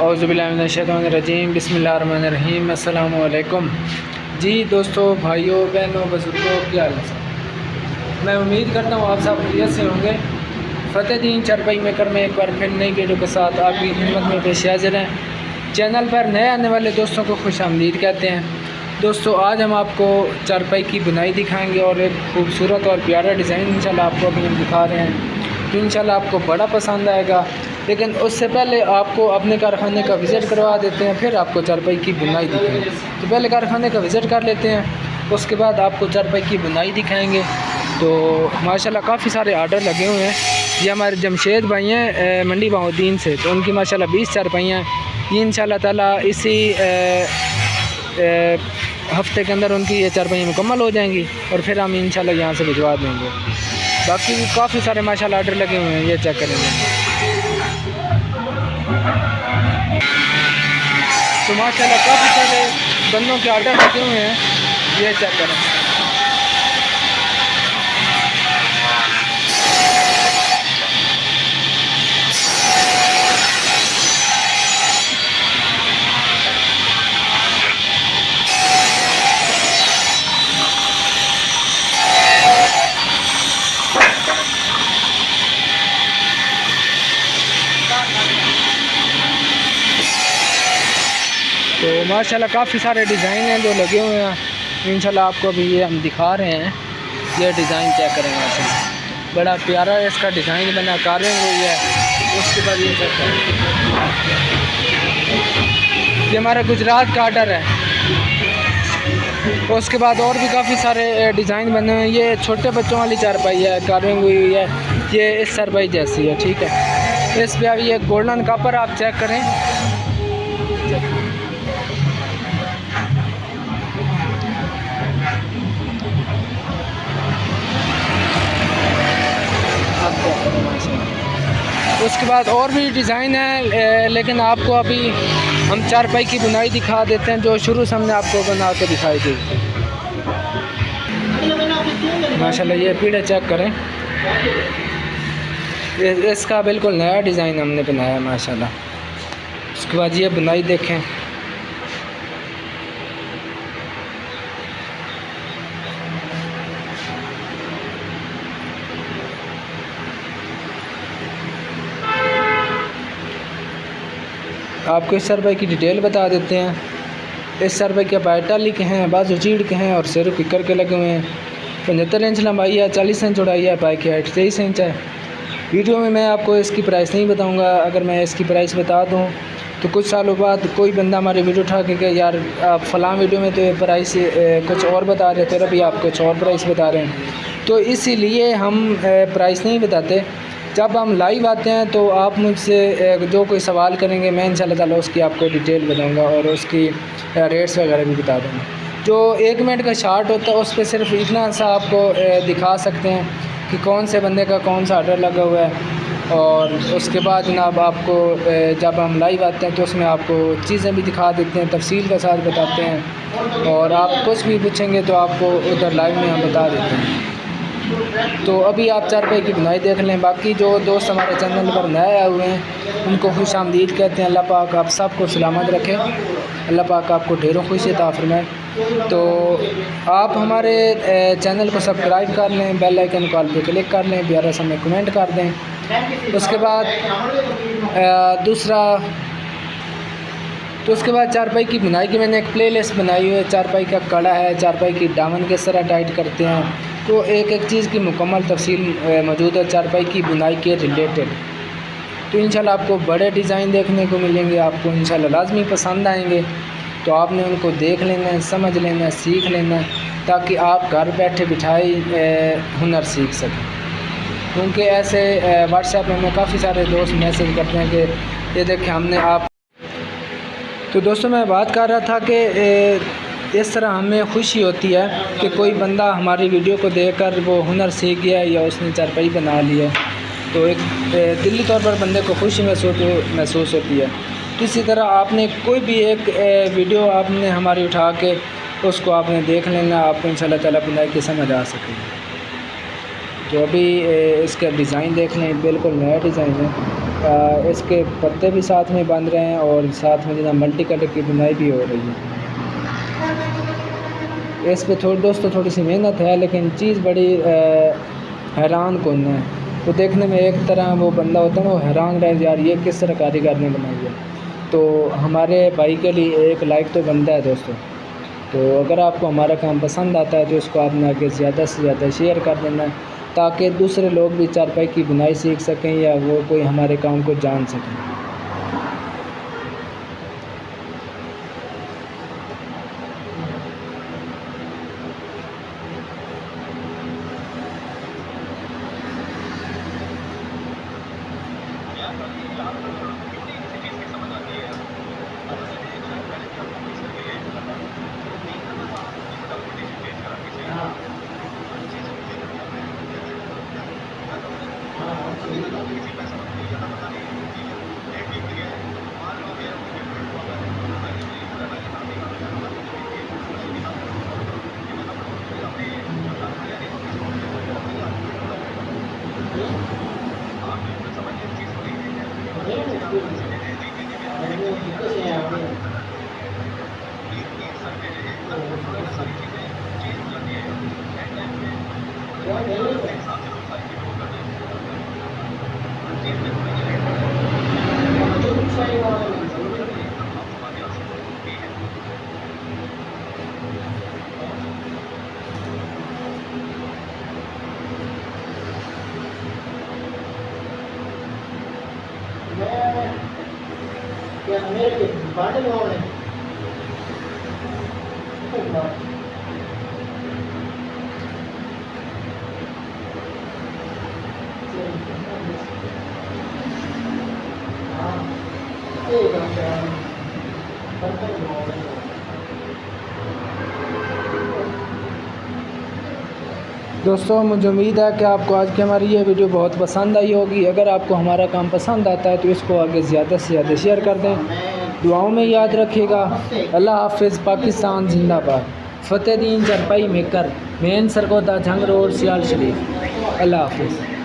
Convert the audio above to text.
औज़ुबिल्लाहिमिनश्शैतानिर्रजीम बिस्मिल्लाहिर्रहमानिर्रहीम अस्सलामु अलैकुम। जी दोस्तों, भाइयों, बहनों, बुज़ुर्गों, क्या हाल है? मैं उम्मीद करता हूँ आप सब खैरियत से होंगे। फ़तेह चारपाई मेकर में एक बार फिर नई वीडियो के साथ आपकी खिदमत में पेश हाज़िर हैं। चैनल पर नए आने वाले दोस्तों को खुशामदीद कहते हैं। दोस्तों, आज हम आपको चारपाई की बुनाई दिखाएंगे और एक खूबसूरत और प्यारा डिज़ाइन इंशाल्लाह आपको अभी हम दिखा रहे हैं, तो इंशाल्लाह आपको बड़ा पसंद आएगा। लेकिन उससे पहले आपको अपने कारखाने का विज़िट करवा देते हैं, फिर आपको चारपाई की बुनाई दिखाएंगे। तो पहले कारखाने का विज़िट कर लेते हैं, उसके बाद आपको चारपाई की बुनाई दिखाएंगे। तो माशाल्लाह काफ़ी सारे आर्डर लगे हुए हैं। ये हमारे जमशेद भाई हैं मंडी बहाउद्दीन से, तो उनकी माशाल्लाह 20 चारपाइयाँ ये इंशाल्लाह ताला इसी हफ्ते के अंदर उनकी ये चारपाइयाँ मुकम्मल हो जाएंगी और फिर हम इंशाल्लाह यहाँ से भिजवा देंगे। बाकी भी काफ़ी सारे माशाल्लाह आर्डर लगे हुए हैं, ये चेक करेंगे। तो माशाल्लाह काफ़ी सारे बंदों के आर्डर लगे हुए हैं, ये चेक करें। तो माशाल्लाह काफ़ी सारे डिज़ाइन हैं जो लगे हुए हैं। इंशाल्लाह आपको अभी ये हम दिखा रहे हैं। ये डिज़ाइन चेक करें, माशाल्लाह बड़ा प्यारा है इसका डिज़ाइन बना, कार्विंग हुई है। उसके बाद ये चेक करें, ये हमारा गुजरात का आर्डर है। उसके बाद और भी काफ़ी सारे डिज़ाइन बने हुए हैं। ये छोटे बच्चों वाली चारपाई है, कार्विंग हुई हुई है। ये इस चारपाई जैसी है, ठीक है। इस पर ये गोल्डन कॉपर आप चेक करें। उसके बाद और भी डिज़ाइन है, लेकिन आपको अभी हम चारपाई की बुनाई दिखा देते हैं जो शुरू से हमने आपको बना के दिखाई दी। माशाल्लाह ये पीढ़े चेक करें, इसका बिल्कुल नया डिज़ाइन हमने बनाया माशाल्लाह। उसके बाद ये बुनाई देखें, आपको इस चारपाई की डिटेल बता देते हैं। इस चारपाई के पैटाली के हैं, बाजू चीड़ के हैं और सिर किकर के लगे हुए हैं। 75 इंच लंबाई है, 40 इंच चौड़ाई है, पाई की हाइट 23 इंच है। वीडियो में मैं आपको इसकी प्राइस नहीं बताऊंगा। अगर मैं इसकी प्राइस बता दूं तो कुछ सालों बाद कोई बंदा हमारी वीडियो उठा के कहे यार आप फ़लाँ वीडियो में तो ये प्राइस कुछ और बता रहे थे, अभी आप कुछ और प्राइस बता रहे हैं। तो इसीलिए हम प्राइस नहीं बताते। जब हम लाइव आते हैं तो आप मुझसे जो कोई सवाल करेंगे, मैं इंशाल्लाह ताला उसकी आपको डिटेल बताऊंगा और उसकी रेट्स वगैरह भी बता दूंगा। जो 1 मिनट का शार्ट होता है उस पर सिर्फ इतना सा आपको दिखा सकते हैं कि कौन से बंदे का कौन सा आर्डर लगा हुआ है। और उसके बाद जनाब आपको जब हम लाइव आते हैं तो उसमें आपको चीज़ें भी दिखा देते हैं, तफसील के साथ बताते हैं। और आप कुछ भी पूछेंगे तो आपको उधर लाइव में हम बता देते हैं। तो अभी आप चारपाई की बुनाई देख लें। बाकी जो दोस्त हमारे चैनल पर नए आए हुए हैं उनको खुशामदीद कहते हैं। अल्लाह पाक आप सबको सलामत रखे, अल्लाह पाक आपको ढेरों खुशी अता फरमाए। तो आप हमारे चैनल को सब्सक्राइब कर लें, बेल आइकन कॉल पे क्लिक कर लें, प्यारा सा में कमेंट कर दें। उसके बाद उसके बाद चारपाई की बुनाई की मैंने एक प्लेलिस्ट बनाई हुई है। चारपाई का कड़ा है, चारपाई की दामन किस तरह टाइट करते हैं, तो एक एक चीज़ की मुकम्मल तफसील मौजूद है चारपाई की बुनाई के रिलेटेड। तो इंशाल्लाह आपको बड़े डिज़ाइन देखने को मिलेंगे, आपको इंशाल्लाह लाजमी पसंद आएंगे। तो आपने उनको देख लेना है, समझ लेना है, सीख लेना है, ताकि आप घर बैठे बिठाई हुनर सीख सकें। क्योंकि ऐसे व्हाट्सएप में हमें काफ़ी सारे दोस्त मैसेज करते हैं कि ये देखें हमने आप। तो दोस्तों, मैं बात कर रहा था कि इस तरह हमें खुशी होती है कि कोई बंदा हमारी वीडियो को देखकर वो हुनर सीख गया या उसने चारपाई बना ली है, तो एक दिली तौर पर बंदे को खुशी महसूस होती है। तो इसी तरह आपने कोई भी एक वीडियो आपने हमारी उठा के उसको आपने देख लेना, आपको इंशाल्लाह ताला बुनाई की समझ आ सकेगी। तो अभी इसका डिज़ाइन देख लें, बिल्कुल नया डिज़ाइन है। इसके पत्ते भी साथ में बन रहे हैं और साथ में जना मल्टी कलर की बुनाई भी हो रही है। इस पे दोस्तों थोड़ी सी मेहनत है, लेकिन चीज़ बड़ी हैरान कौन है। तो देखने में एक तरह वो बंदा होता है ना, वो हैरान रह यार ये किस तरह कारीगर ने बनाई है। तो हमारे भाई के लिए एक लाइक तो बनता है दोस्तों। तो अगर आपको हमारा काम पसंद आता है तो इसको आपने आगे ज़्यादा से ज़्यादा शेयर कर देना है, ताकि दूसरे लोग भी चारपाई की बुनाई सीख सकें या वो कोई हमारे काम को जान सकें। दोस्तों मुझे उम्मीद है कि आपको आज की हमारी ये वीडियो बहुत पसंद आई होगी। अगर आपको हमारा काम पसंद आता है तो इसको आगे ज़्यादा से ज़्यादा शेयर कर दें। दुआओं में याद रखिएगा। अल्लाह हाफिज़। पाकिस्तान जिंदाबाद। फतेह दीन चारपाई मेकर, मेन सरगोदा जंग रोड, सियाल शरीफ। अल्लाह हाफिज़।